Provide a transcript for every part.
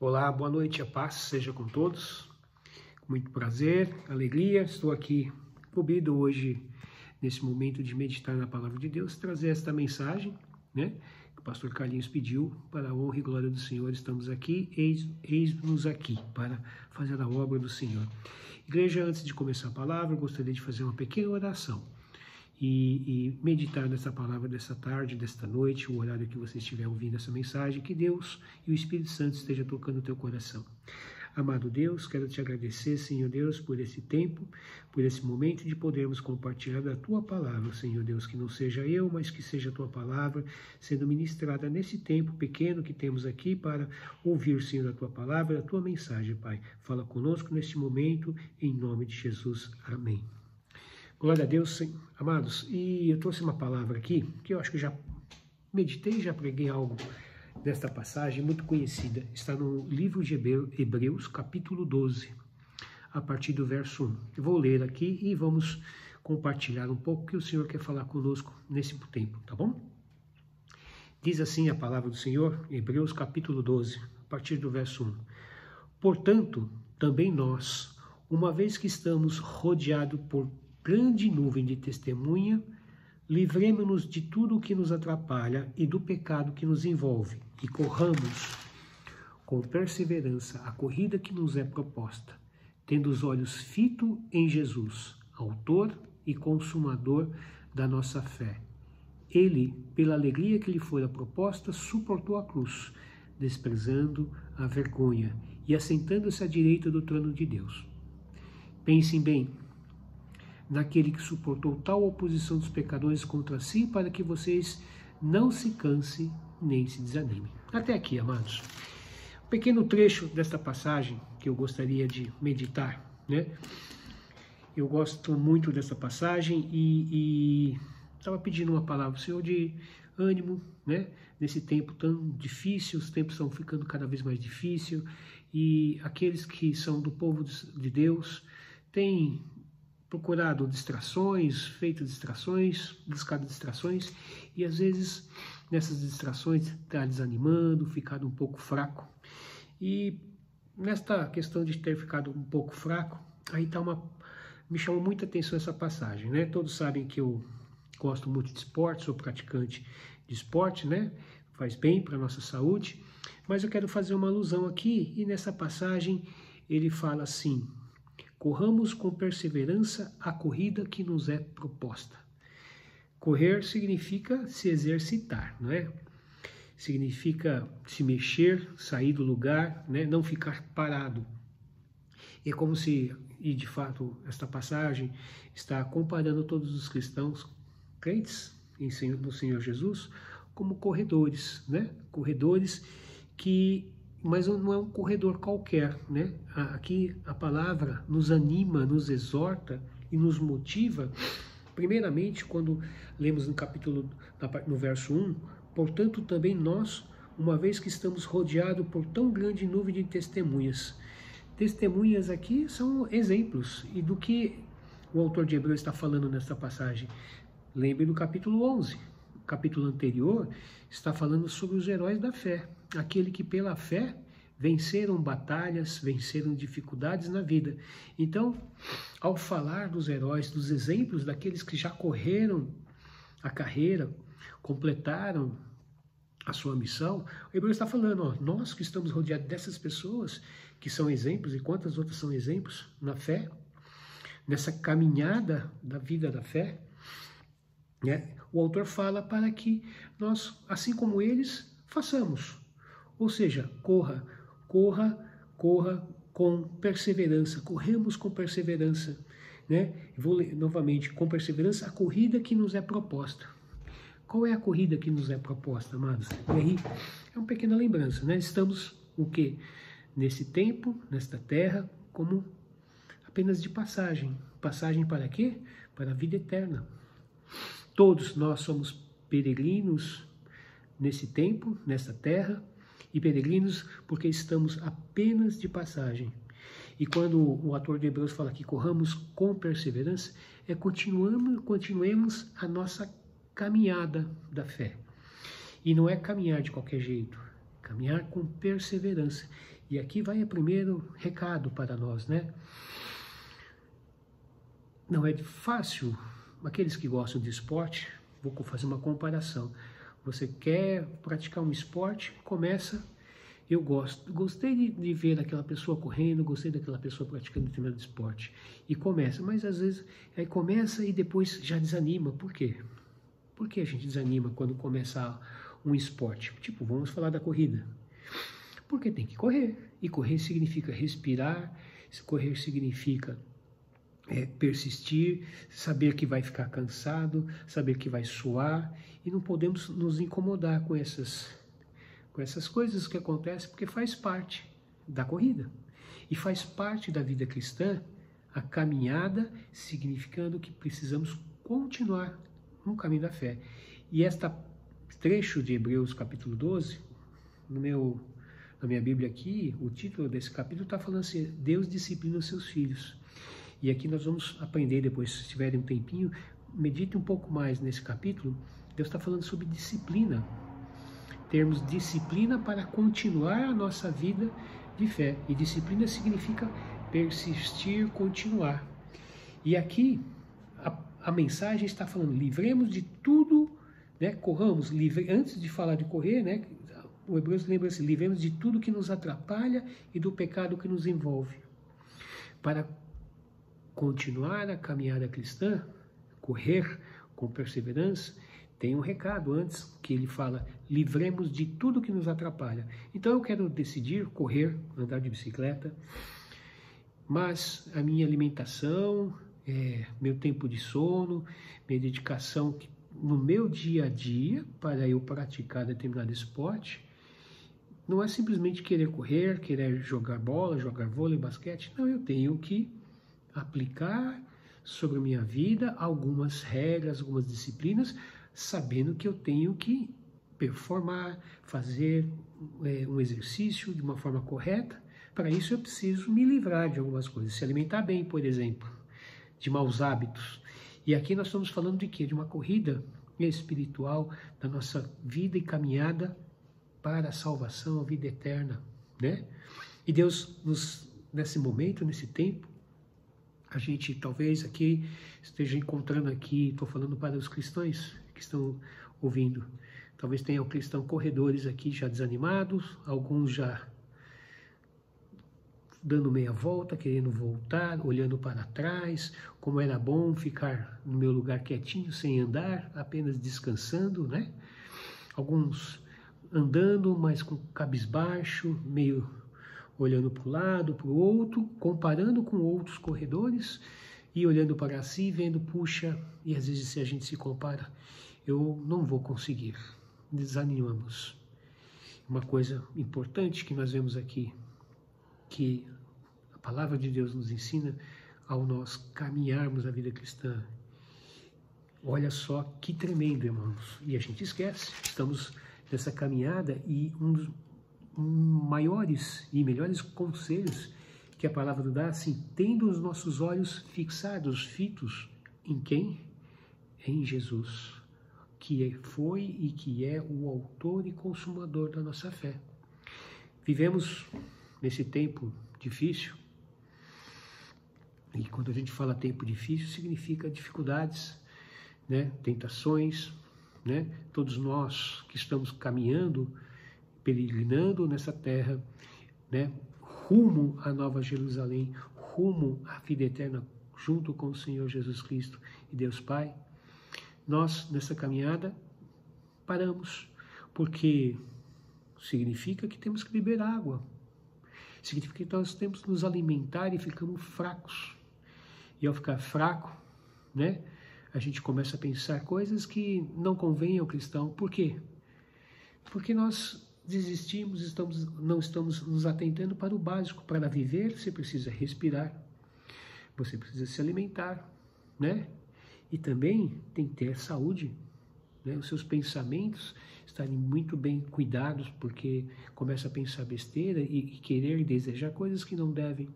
Olá, boa noite, a paz seja com todos. Com muito prazer, alegria, estou aqui incumbido hoje, nesse momento de meditar na Palavra de Deus, trazer esta mensagem, que o pastor Carlinhos pediu, para a honra e glória do Senhor. Estamos aqui, eis-nos aqui, para fazer a obra do Senhor. Igreja, antes de começar a palavra, eu gostaria de fazer uma pequena oração e meditar nessa palavra dessa tarde, desta noite, o horário que você estiver ouvindo essa mensagem, que Deus e o Espírito Santo estejam tocando o teu coração. Amado Deus, quero te agradecer, Senhor Deus, por esse tempo, por esse momento de podermos compartilhar da tua palavra, Senhor Deus, que não seja eu, mas que seja a tua palavra sendo ministrada nesse tempo pequeno que temos aqui para ouvir, Senhor, a tua palavra, a tua mensagem, Pai. Fala conosco neste momento, em nome de Jesus. Amém. Glória a Deus, amados. E eu trouxe uma palavra aqui, que eu acho que eu já meditei, já preguei algo nesta passagem, muito conhecida. Está no livro de Hebreus, capítulo 12, a partir do verso 1. Eu vou ler aqui e vamos compartilhar um pouco o que o Senhor quer falar conosco nesse tempo, tá bom? Diz assim a palavra do Senhor, Hebreus, capítulo 12, a partir do verso 1. Portanto, também nós, uma vez que estamos rodeados por grande nuvem de testemunha, livremo-nos de tudo o que nos atrapalha e do pecado que nos envolve, e corramos com perseverança a corrida que nos é proposta, tendo os olhos fitos em Jesus, autor e consumador da nossa fé. Ele, pela alegria que lhe fora proposta, suportou a cruz, desprezando a vergonha, e assentando-se à direita do trono de Deus. Pensem bem naquele que suportou tal oposição dos pecadores contra si, para que vocês não se cansem nem se desanimem. Até aqui, amados. Um pequeno trecho desta passagem que eu gostaria de meditar, Eu gosto muito dessa passagem e estava pedindo uma palavra, Senhor, de ânimo, Nesse tempo tão difícil, os tempos estão ficando cada vez mais difíceis, e aqueles que são do povo de Deus têm procurado distrações, feito distrações, buscado distrações, e às vezes nessas distrações está desanimando, ficado um pouco fraco. E nesta questão de ter ficado um pouco fraco, aí me chamou muita atenção essa passagem, Todos sabem que eu gosto muito de esporte, sou praticante de esporte, Faz bem para a nossa saúde, mas eu quero fazer uma alusão aqui, e nessa passagem ele fala assim: corramos com perseverança a corrida que nos é proposta. Correr significa se exercitar, Significa se mexer, sair do lugar, Não ficar parado. É como se, e de fato, esta passagem está comparando todos os cristãos, crentes no Senhor Jesus, como corredores, Corredores mas não é um corredor qualquer, Aqui a palavra nos anima, nos exorta e nos motiva, primeiramente quando lemos no verso 1, portanto também nós, uma vez que estamos rodeados por tão grande nuvem de testemunhas. Testemunhas aqui são exemplos, e do que o autor de Hebreus está falando nesta passagem? Lembre do capítulo 11. O capítulo anterior está falando sobre os heróis da fé, aquele que pela fé venceram batalhas, venceram dificuldades na vida. Então, ao falar dos heróis, dos exemplos daqueles que já correram a carreira, completaram a sua missão, o Hebreus está falando, nós que estamos rodeados dessas pessoas que são exemplos, e quantas outras são exemplos na fé, nessa caminhada da vida da fé, O autor fala para que nós, assim como eles, façamos. Ou seja, corra com perseverança, corremos com perseverança, Vou ler novamente, com perseverança a corrida que nos é proposta. Qual é a corrida que nos é proposta, amados? E aí, é uma pequena lembrança, Estamos, o quê? Nesse tempo, nesta terra, como apenas de passagem. Passagem para quê? Para a vida eterna. Todos nós somos peregrinos nesse tempo, nesta terra, e peregrinos porque estamos apenas de passagem. E quando o autor de Hebreus fala que corramos com perseverança, continuemos a nossa caminhada da fé. E não é caminhar de qualquer jeito, caminhar com perseverança. E aqui vai o primeiro recado para nós, né? Não é fácil, aqueles que gostam de esporte, vou fazer uma comparação. Você quer praticar um esporte, começa, eu gostei de ver aquela pessoa correndo, gostei daquela pessoa praticando determinado esporte. E começa, mas às vezes aí começa e depois já desanima. Por quê? Por que a gente desanima quando começa um esporte? Tipo, vamos falar da corrida. Porque tem que correr. E correr significa respirar, correr significa persistir, saber que vai ficar cansado, saber que vai suar. E não podemos nos incomodar com essas coisas que acontecem, porque faz parte da corrida. E faz parte da vida cristã a caminhada, significando que precisamos continuar no caminho da fé. E este trecho de Hebreus capítulo 12, na minha Bíblia aqui, o título desse capítulo está falando assim, Deus disciplina os seus filhos. E aqui nós vamos aprender depois, se tiverem um tempinho, medite um pouco mais nesse capítulo. Deus está falando sobre disciplina. Termos disciplina para continuar a nossa vida de fé. E disciplina significa persistir, continuar. E aqui a mensagem está falando, livremos de tudo, né? Corramos, antes de falar de correr, né? O Hebreus lembra assim, livremos de tudo que nos atrapalha e do pecado que nos envolve. Para continuar a caminhada cristã, correr com perseverança, tem um recado antes que ele fala, livremos de tudo que nos atrapalha. Então eu quero decidir correr, andar de bicicleta, mas a minha alimentação, meu tempo de sono, minha dedicação no meu dia a dia para eu praticar determinado esporte, não é simplesmente querer correr, querer jogar bola, jogar vôlei, basquete. Não, eu tenho que aplicar sobre a minha vida algumas regras, algumas disciplinas, sabendo que eu tenho que performar, fazer um exercício de uma forma correta. Para isso eu preciso me livrar de algumas coisas, se alimentar bem, por exemplo, de maus hábitos. E aqui nós estamos falando de quê? De uma corrida espiritual da nossa vida e caminhada para a salvação, a vida eterna, né? E Deus nesse momento, nesse tempo, a gente talvez aqui esteja encontrando aqui, estou falando para os cristãos que estão ouvindo, talvez tenham cristãos corredores aqui já desanimados, alguns já dando meia volta, querendo voltar, olhando para trás, como era bom ficar no meu lugar quietinho, sem andar, apenas descansando, né? Alguns andando, mas com cabisbaixo, meio olhando para o lado, para o outro, comparando com outros corredores e olhando para si, vendo, puxa, e às vezes se a gente se compara, eu não vou conseguir, desanimamos. Uma coisa importante que nós vemos aqui, que a palavra de Deus nos ensina ao nós caminharmos a vida cristã. Olha só que tremendo, irmãos. E a gente esquece, estamos nessa caminhada e um dos maiores e melhores conselhos que a palavra dá, assim, tendo os nossos olhos fixados, fitos, em quem? Em Jesus, que foi e que é o autor e consumador da nossa fé. Vivemos nesse tempo difícil, e quando a gente fala tempo difícil, significa dificuldades, né? Tentações, né? Todos nós que estamos caminhando, peregrinando nessa terra, né? Rumo à Nova Jerusalém, rumo à vida eterna, junto com o Senhor Jesus Cristo e Deus Pai, nós nessa caminhada paramos, porque significa que temos que beber água, significa que nós temos que nos alimentar e ficamos fracos. E ao ficar fraco, né, a gente começa a pensar coisas que não convêm ao cristão. Por quê? Porque nós desistimos, não estamos nos atentando para o básico. Para viver, você precisa respirar, você precisa se alimentar, né? E também tem que ter saúde, né? Os seus pensamentos estarem muito bem cuidados, porque começa a pensar besteira e querer e desejar coisas que não devem.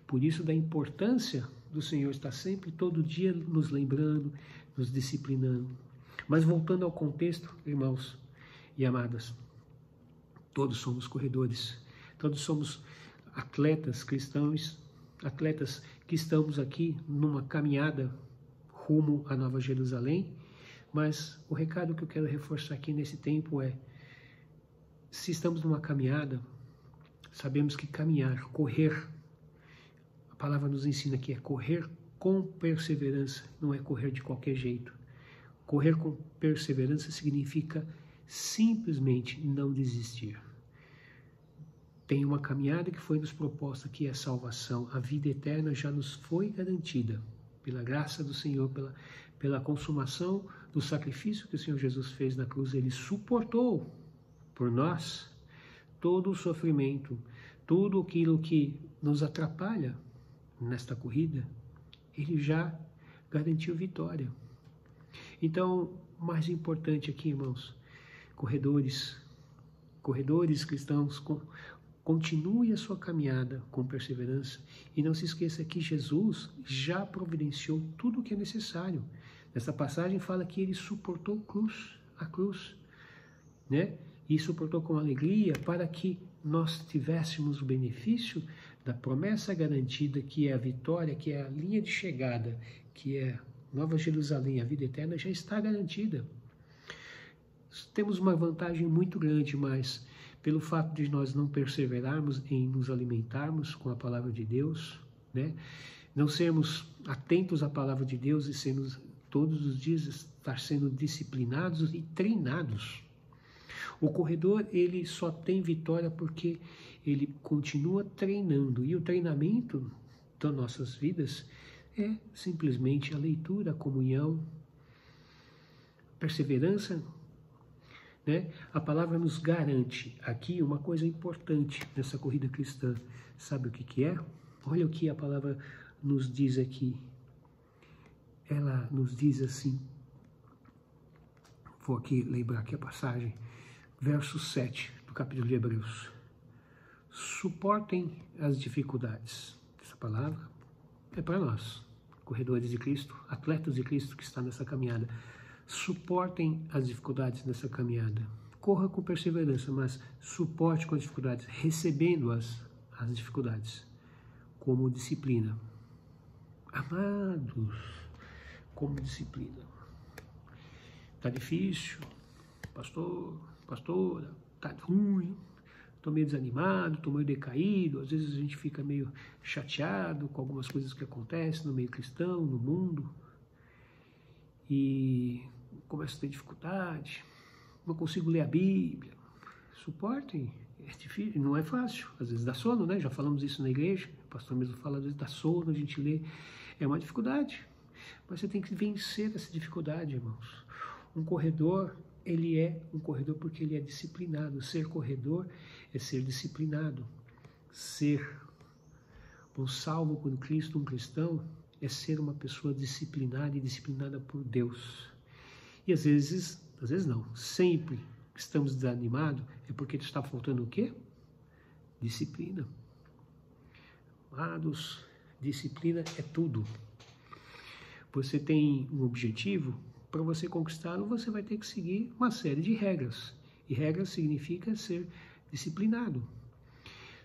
Por isso da importância do Senhor estar sempre, todo dia, nos lembrando, nos disciplinando. Mas voltando ao contexto, irmãos e amadas, todos somos corredores Todos somos atletas cristãos, atletas que estamos aqui numa caminhada rumo à Nova Jerusalém, mas o recado que eu quero reforçar aqui nesse tempo é: se estamos numa caminhada, sabemos que caminhar, correr, a palavra nos ensina que é correr com perseverança, não é correr de qualquer jeito. Correr com perseverança significa simplesmente não desistir. Tem uma caminhada que foi nos proposta, que é a salvação. A vida eterna já nos foi garantida pela graça do Senhor, pela consumação do sacrifício que o Senhor Jesus fez na cruz. Ele suportou por nós todo o sofrimento, tudo aquilo que nos atrapalha nesta corrida. Ele já garantiu vitória. Então, o mais importante aqui, irmãos, corredores cristãos, continue a sua caminhada com perseverança e não se esqueça que Jesus já providenciou tudo o que é necessário. Nessa passagem fala que ele suportou a cruz, né? E suportou com alegria para que nós tivéssemos o benefício da promessa garantida, que é a vitória, que é a linha de chegada, que é Nova Jerusalém, a vida eterna já está garantida. Temos uma vantagem muito grande, mas pelo fato de nós não perseverarmos em nos alimentarmos com a palavra de Deus, né? Não sermos atentos à palavra de Deus e sermos todos os dias estar sendo disciplinados e treinados. O corredor, ele só tem vitória porque ele continua treinando. E o treinamento das nossas vidas é simplesmente a leitura, a comunhão, perseverança, né? A palavra nos garante aqui uma coisa importante nessa corrida cristã. Sabe o que é? Olha o que a palavra nos diz aqui. Ela nos diz assim, vou aqui lembrar aqui a passagem, verso 7 do capítulo de Hebreus. Suportem as dificuldades. Essa palavra é para nós, corredores de Cristo, atletas de Cristo que está nessa caminhada. Suportem as dificuldades nessa caminhada. Corra com perseverança, mas suporte com as dificuldades, recebendo as dificuldades como disciplina. Amados, como disciplina. Está difícil, pastora, está ruim, estou meio desanimado, estou meio decaído. Às vezes a gente fica meio chateado com algumas coisas que acontecem no meio cristão, no mundo, e começa a ter dificuldade, não consigo ler a Bíblia. Suportem, é difícil, não é fácil, às vezes dá sono, né? Já falamos isso na igreja, o pastor mesmo fala, às vezes dá sono, a gente lê, é uma dificuldade, mas você tem que vencer essa dificuldade, irmãos. Um corredor, ele é um corredor porque ele é disciplinado. Ser corredor é ser disciplinado. Ser um salvo por Cristo, um cristão, é ser uma pessoa disciplinada e disciplinada por Deus. E às vezes não, sempre que estamos desanimados é porque está faltando o quê? Disciplina. Amados, disciplina é tudo. Você tem um objetivo, para você conquistá-lo, você vai ter que seguir uma série de regras. E regras significa ser disciplinado.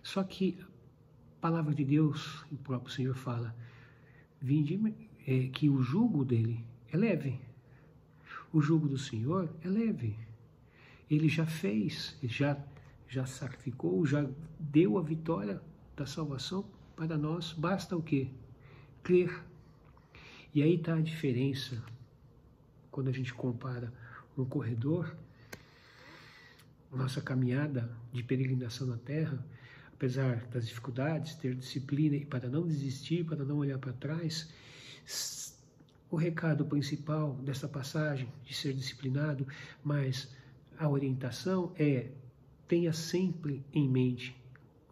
Só que a palavra de Deus, o próprio Senhor fala, que o jugo dele é leve. O jugo do Senhor é leve. Ele já fez, já sacrificou, já deu a vitória da salvação para nós. Basta o quê? Crer. E aí está a diferença. Quando a gente compara um corredor, nossa caminhada de peregrinação na terra, apesar das dificuldades, ter disciplina e para não desistir, para não olhar para trás, o recado principal dessa passagem de ser disciplinado, mas a orientação é: tenha sempre em mente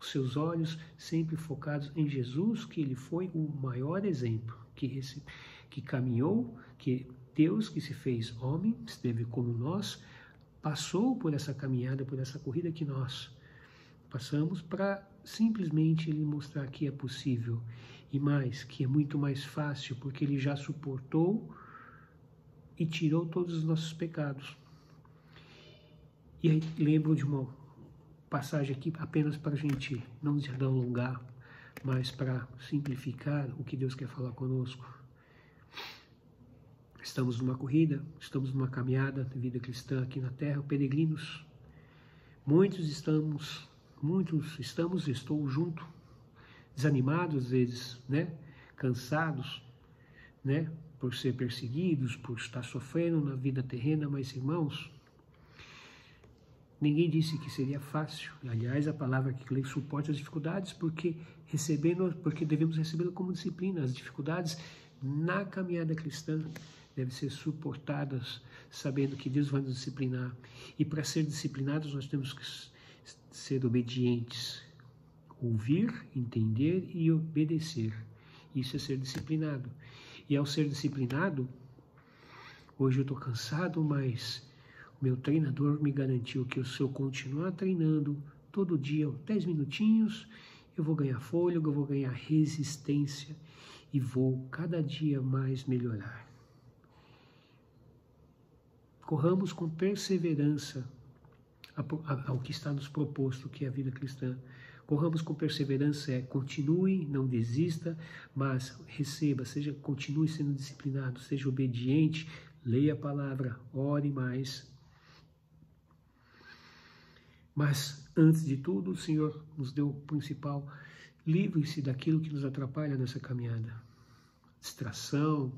os seus olhos sempre focados em Jesus, que ele foi o maior exemplo, que caminhou, que Deus que se fez homem, esteve como nós, passou por essa caminhada, por essa corrida que nós passamos, para simplesmente ele mostrar que é possível, e mais, que é muito mais fácil, porque ele já suportou e tirou todos os nossos pecados. E aí lembro de uma passagem aqui apenas para a gente não se alongar, mas para simplificar o que Deus quer falar conosco. Estamos numa corrida, estamos numa caminhada de vida cristã aqui na Terra, peregrinos. Muitos estamos, estou junto, desanimados às vezes, né? Cansados, né? Por ser perseguidos, por estar sofrendo na vida terrena, mas irmãos, ninguém disse que seria fácil. Aliás, a palavra que lê suporte as dificuldades, porque devemos recebê-lo como disciplina. As dificuldades na caminhada cristã devem ser suportadas, sabendo que Deus vai nos disciplinar. E para ser disciplinados, nós temos que ser obedientes. Ouvir, entender e obedecer. Isso é ser disciplinado. E ao ser disciplinado, hoje eu estou cansado, mas o meu treinador me garantiu que se eu continuar treinando todo dia, 10 minutinhos, eu vou ganhar fôlego, eu vou ganhar resistência e vou cada dia mais melhorar. Corramos com perseverança ao que está nos proposto, que é a vida cristã. Corramos com perseverança, continue, não desista, mas receba, continue sendo disciplinado, seja obediente, leia a palavra, ore mais. Mas, antes de tudo, o Senhor nos deu o principal: livre-se daquilo que nos atrapalha nessa caminhada. Distração,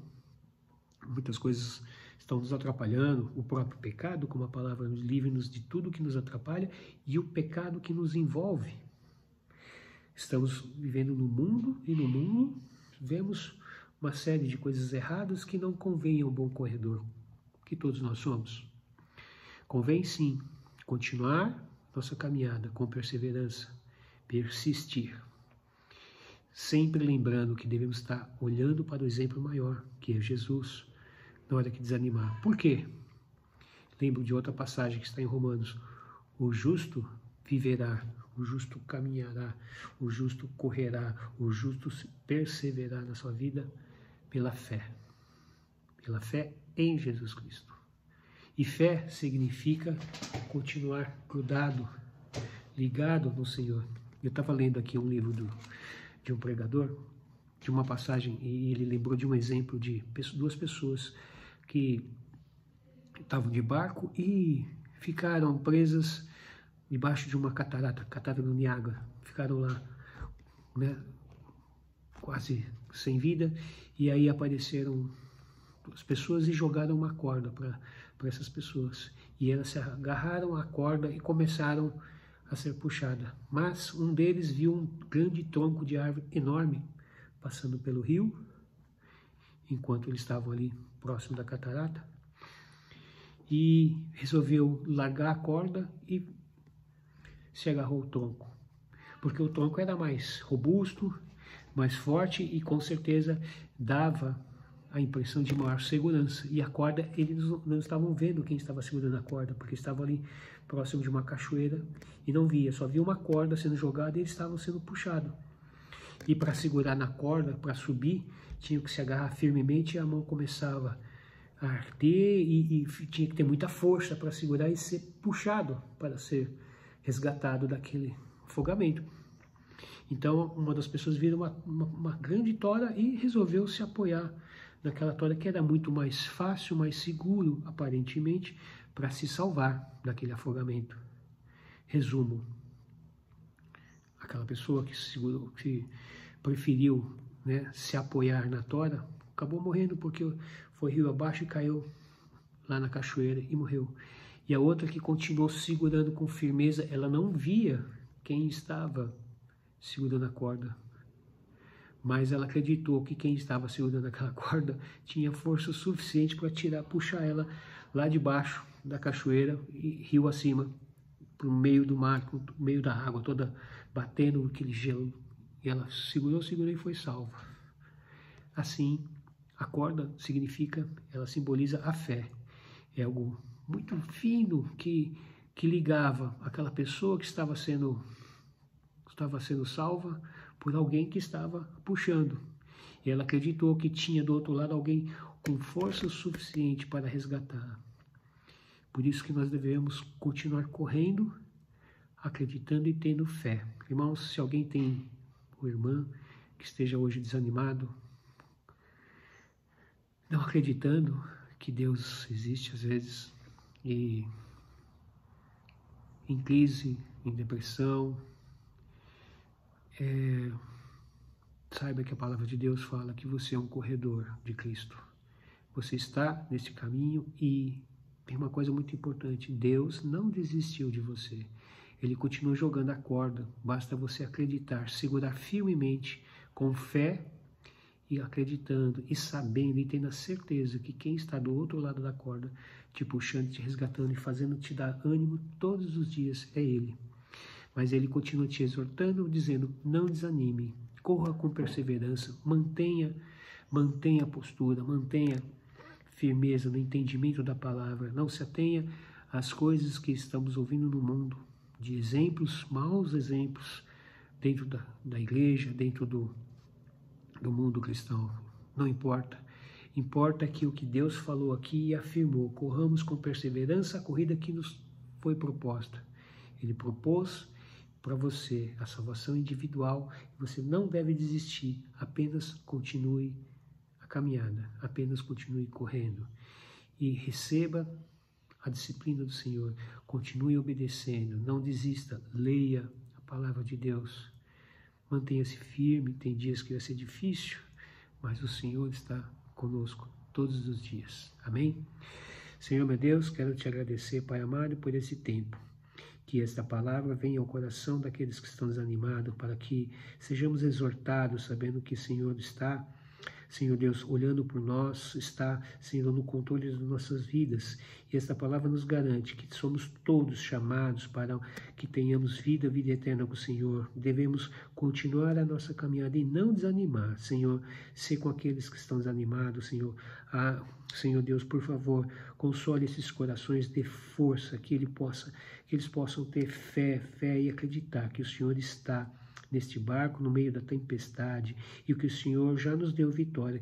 muitas coisas estão nos atrapalhando, o próprio pecado, como a palavra nos livre-nos de tudo que nos atrapalha, e o pecado que nos envolve. Estamos vivendo no mundo, e no mundo vemos uma série de coisas erradas que não convém ao bom corredor, que todos nós somos. Convém sim continuar nossa caminhada com perseverança, persistir. Sempre lembrando que devemos estar olhando para o exemplo maior, que é Jesus, na hora que desanimar. Por quê? Lembro de outra passagem que está em Romanos: o justo viverá, o justo caminhará, o justo correrá, o justo perseverará na sua vida pela fé em Jesus Cristo. E fé significa continuar grudado, ligado no Senhor. Eu estava lendo aqui um livro de um pregador, de uma passagem, e ele lembrou de um exemplo de duas pessoas que estavam de barco e ficaram presas debaixo de uma catarata do Niágara. Ficaram lá, né, quase sem vida, e aí apareceram as pessoas e jogaram uma corda para essas pessoas. E elas se agarraram à corda e começaram a ser puxadas. Mas um deles viu um grande tronco de árvore enorme passando pelo rio, enquanto eles estavam ali próximo da catarata, e resolveu largar a corda e se agarrou ao tronco, porque o tronco era mais robusto, mais forte e com certeza dava a impressão de maior segurança. E a corda, eles não estavam vendo quem estava segurando a corda, porque estavam ali próximo de uma cachoeira e não via, só via uma corda sendo jogada e eles estavam sendo puxados. E para segurar na corda, para subir, tinha que se agarrar firmemente, e a mão começava a arder e tinha que ter muita força para segurar e ser puxado para ser resgatado daquele afogamento. Então, uma das pessoas viu uma grande tora e resolveu se apoiar naquela tora, que era muito mais fácil, mais seguro, aparentemente, para se salvar daquele afogamento. Resumo: aquela pessoa que preferiu, né, se apoiar na tora, acabou morrendo porque foi rio abaixo e caiu lá na cachoeira e morreu. E a outra que continuou segurando com firmeza, ela não via quem estava segurando a corda, mas ela acreditou que quem estava segurando aquela corda tinha força suficiente para puxar ela lá de baixo da cachoeira e rio acima, para o meio do mar, no meio da água, toda batendo aquele gelo. E ela segurou e foi salva. Assim, a corda ela simboliza a fé. É algo muito fino que ligava aquela pessoa que estava sendo salva por alguém que estava puxando. E ela acreditou que tinha do outro lado alguém com força suficiente para resgatar. Por isso que nós devemos continuar correndo acreditando e tendo fé. Irmãos, se alguém tem uma irmã que esteja hoje desanimado, não acreditando que Deus existe às vezes, e em crise, em depressão, saiba que a palavra de Deus fala que você é um corredor de Cristo. Você está nesse caminho e tem uma coisa muito importante: Deus não desistiu de você. Ele continua jogando a corda, basta você acreditar, segurar firmemente, com fé e acreditando e sabendo e tendo a certeza que quem está do outro lado da corda, te puxando, te resgatando e fazendo te dar ânimo todos os dias, é Ele. Mas Ele continua te exortando, dizendo: não desanime, corra com perseverança, mantenha a postura, mantenha firmeza no entendimento da palavra, não se atenha às coisas que estamos ouvindo no mundo, de exemplos, maus exemplos, dentro da igreja, dentro do mundo cristão. Não importa. Importa que o que Deus falou aqui e afirmou: corramos com perseverança a corrida que nos foi proposta. Ele propôs para você a salvação individual. Você não deve desistir, apenas continue a caminhada, apenas continue correndo e receba a disciplina do Senhor. Continue obedecendo, não desista, leia a palavra de Deus, mantenha-se firme. Tem dias que vai ser difícil, mas o Senhor está conosco todos os dias. Amém? Senhor meu Deus, quero te agradecer, Pai amado, por esse tempo. Que esta palavra venha ao coração daqueles que estão desanimados, para que sejamos exortados, sabendo que o Senhor está, Senhor Deus, olhando por nós, está, Senhor, no controle das nossas vidas. E esta palavra nos garante que somos todos chamados para que tenhamos vida eterna com o Senhor. Devemos continuar a nossa caminhada e não desanimar, Senhor. Ser com aqueles que estão desanimados, Senhor. Senhor Deus, por favor, console esses corações, dê força, que eles possam ter fé e acreditar que o Senhor está neste barco, no meio da tempestade, e o que o Senhor já nos deu vitória,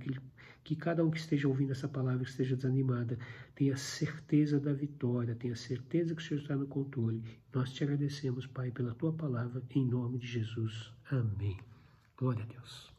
que cada um que esteja ouvindo essa palavra, que esteja desanimada, tenha certeza da vitória, tenha certeza que o Senhor está no controle. Nós te agradecemos, Pai, pela tua palavra, em nome de Jesus. Amém. Glória a Deus.